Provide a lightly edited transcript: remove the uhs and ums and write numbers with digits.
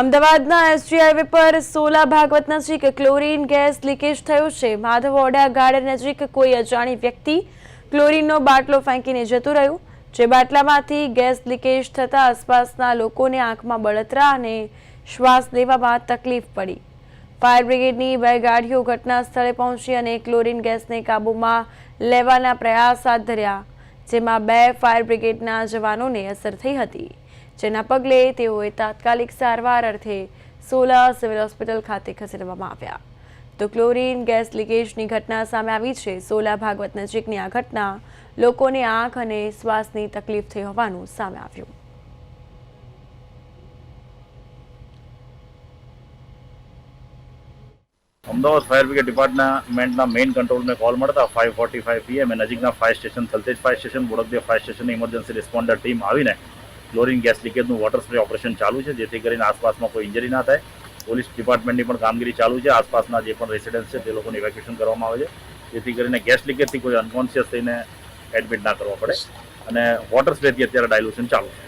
અમદાવાદના SG highway પર સોલા ભાગવત નજીક ક્લોરીન ગેસ લીકેજ થયો છે। માધવઓડા ગાર્ડન નજીક કોઈ અજાણી વ્યક્તિ ક્લોરીનનો બાટલો ફેંકીને જતું રહ્યું, જે બાટલામાંથી ગેસ લીકેજ થતા આસપાસના લોકોને આંખમાં બળતરા અને શ્વાસ લેવામાં તકલીફ પડી। ફાયર બ્રિગેડની 2 ગાડીઓ ઘટના સ્થળે પહોંચી અને ક્લોરીન ગેસને કાબૂમાં લેવાના પ્રયાસ હાથ ધર્યા, જેમાં 2 ફાયર બ્રિગેડના જવાનોને અસર થઈ હતી, જેના પગલે તેઓએ તાત્કાલિક સારવાર અર્થે સોલા સિવિલ હોસ્પિટલ ખાતે ખસેડવામાં આવ્યા। તો ક્લોરીન ગેસ લીકેજની ઘટના સામે આવી છે। સોલા ભાગવત નજીકની આ ઘટના લોકોને આંખ અને શ્વાસની તકલીફ થઈ હોવાનું સામે આવ્યું। અમદાવાદ ફાયર બ્રિગેડ ડિપાર્ટમેન્ટના મેઇન કંટ્રોલને કોલ મળતા 5:45 PM નજીકના fire station Thaltej fire station, Bodakdev fire સ્ટેશનની ઇમરજન્સી રિસ્પોન્ડર ટીમ આવીને ક્લોરીન ગેસ લીકેજનું વોટર સ્પ્રે ઓપરેશન ચાલુ છે, જેથી કરીને આસપાસમાં કોઈ ઇન્જરી ના થાય। પોલીસ ડિપાર્ટમેન્ટની પણ કામગીરી ચાલુ છે। આસપાસના જે પણ રેસિડેન્ટ્સ છે તે લોકોને ઇવેક્યુએશન કરવામાં આવે છે, જેથી કરીને ગેસ લીકેજથી કોઈ અનકોન્શિયસ થઈને એડમિટ ના કરવા પડે। અને વોટર સ્પ્રેથી અત્યારે ડાયલ્યુશન ચાલુ છે।